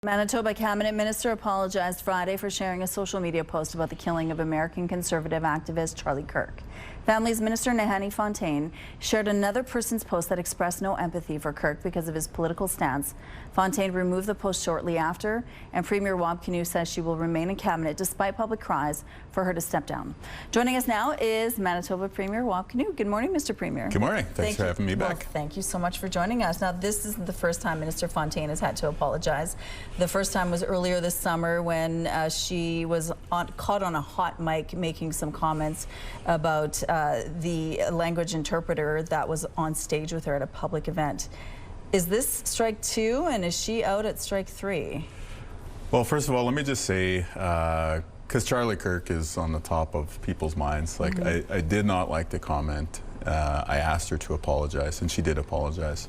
Manitoba Cabinet Minister apologized Friday for sharing a social media post about the killing of American conservative activist Charlie Kirk. Families Minister Nahanni Fontaine shared another person's post that expressed no empathy for Kirk because of his political stance. Fontaine removed the post shortly after, and Premier Wab Kinew says she will remain in Cabinet despite public cries for her to step down. Joining us now is Manitoba Premier Wab Kinew. Good morning, Mr. Premier. Good morning. Thanks for having me back. Well, thank you so much for joining us. Now, this isn't the first time Minister Fontaine has had to apologize. The first time was earlier this summer when she was caught on a hot mic making some comments about the language interpreter that was on stage with her at a public event. Is this strike 2, and is she out at strike 3? Well, first of all, let me just say, because Charlie Kirk is on the top of people's minds, like I did not like the comment. I asked her to apologize, and she did apologize.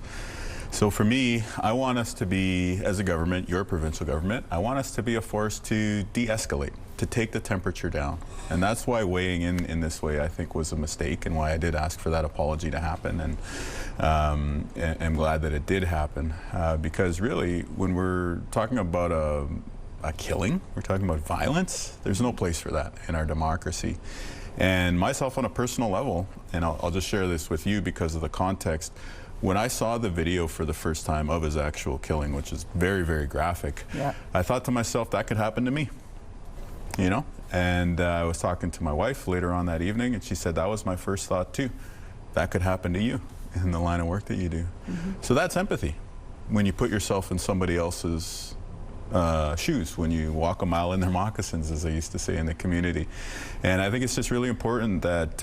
So for me, I want us to be, as a government, your provincial government, I want us to be a force to de-escalate, to take the temperature down. And that's why weighing in this way, I think, was a mistake, and why I did ask for that apology to happen. And I'm glad that it did happen, because really, when we're talking about a killing, we're talking about violence, there's no place for that in our democracy. And myself, on a personal level, and I'll just share this with you because of the context, when I saw the video for the first time of his actual killing, which is very, very graphic, I thought to myself, that could happen to me, you know? And I was talking to my wife later on that evening, and she said, that was my first thought too. That could happen to you in the line of work that you do. So that's empathy, when you put yourself in somebody else's shoes, when you walk a mile in their moccasins, as they used to say in the community. And I think it's just really important that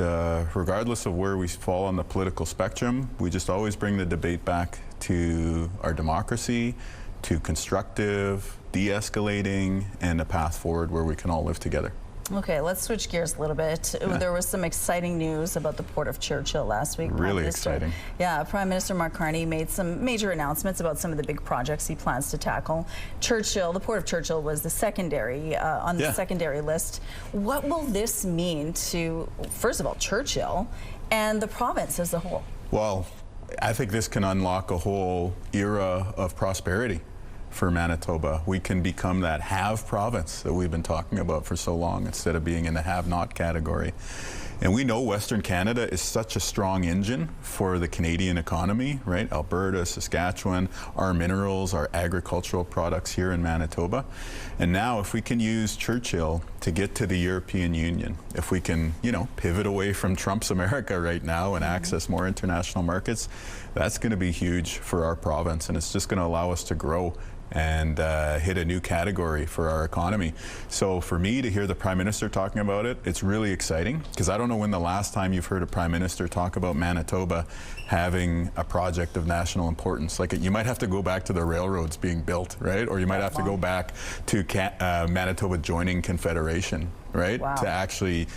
regardless of where we fall on the political spectrum, we just always bring the debate back to our democracy, to constructive, de-escalating, and a path forward where we can all live together. Okay, let's switch gears a little bit. There was some exciting news about the Port of Churchill last week. Really exciting. Yeah, Prime Minister Mark Carney made some major announcements about some of the big projects he plans to tackle. Churchill, the Port of Churchill was the secondary, on the secondary list. What will this mean to, first of all, Churchill and the province as a whole? Well, I think this can unlock a whole era of prosperity for Manitoba. We can become that have province that we've been talking about for so long, instead of being in the have-not category. And we know Western Canada is such a strong engine for the Canadian economy, right? Alberta, Saskatchewan, our minerals, our agricultural products here in Manitoba. And now if we can use Churchill to get to the European Union, if we can, you know, pivot away from Trump's America right now and access more international markets, that's going to be huge for our province, and it's just going to allow us to grow and hit a new category for our economy. So for me to hear the Prime Minister talking about it, it's really exciting, because I don't know when the last time you've heard a Prime Minister talk about Manitoba having a project of national importance. Like, you might have to go back to the railroads being built, right? Or you might have to go back to Manitoba joining Confederation, right? To actually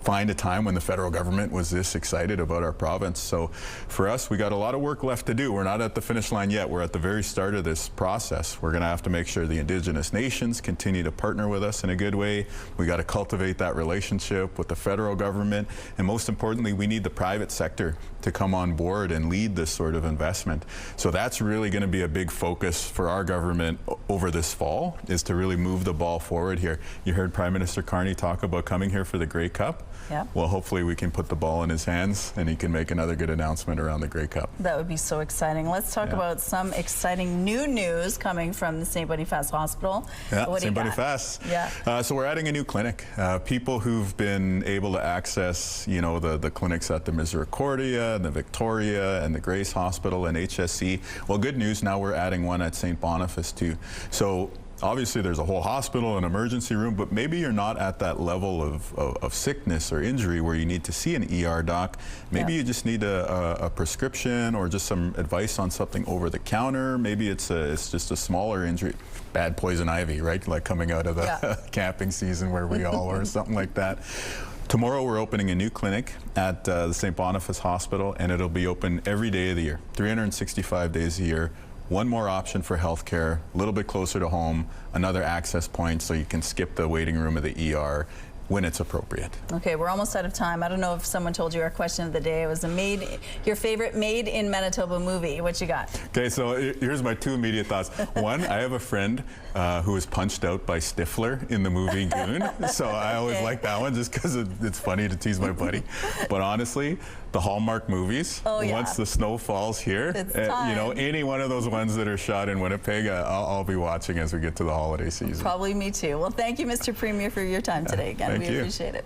find a time when the federal government was this excited about our province. So for us, we got a lot of work left to do. We're not at the finish line yet. We're at the very start of this process. We're going to have to make sure the Indigenous nations continue to partner with us in a good way. We got to cultivate that relationship with the federal government. And most importantly, we need the private sector to come on board and lead this sort of investment. So that's really going to be a big focus for our government over this fall, is to really move the ball forward here. You heard Prime Minister Carney talk about coming here for the Grey Cup. Well, hopefully we can put the ball in his hands and he can make another good announcement around the Grey Cup. That would be so exciting. Let's talk about some exciting new news coming from the St. Boniface Hospital. St. Boniface. So we're adding a new clinic. People who've been able to access, you know, the clinics at the Misericordia, and the Victoria, and the Grace Hospital, and HSC. Well, good news, now we're adding one at St. Boniface too. So obviously there's a whole hospital and emergency room, but maybe you're not at that level of sickness or injury where you need to see an ER doc. Maybe you just need a prescription or just some advice on something over the counter. Maybe it's just a smaller injury, bad poison ivy, right? Like coming out of the camping season where we all are, something like that. Tomorrow we're opening a new clinic at the St. Boniface Hospital, and it'll be open every day of the year, 365 days a year. One more option for healthcare, a little bit closer to home, another access point so you can skip the waiting room of the ER. when it's appropriate. Okay, we're almost out of time. I don't know if someone told you our question of the day. It was your favorite made in Manitoba movie. What you got? Okay, so here's my 2 immediate thoughts. One, I have a friend who was punched out by Stifler in the movie Goon, so I always like that one just because it's funny to tease my buddy. But honestly, the Hallmark movies, once the snow falls here, you know, any one of those ones that are shot in Winnipeg, I'll be watching as we get to the holiday season. Probably me too. Well, thank you, Mr. Premier, for your time today again. We appreciate it.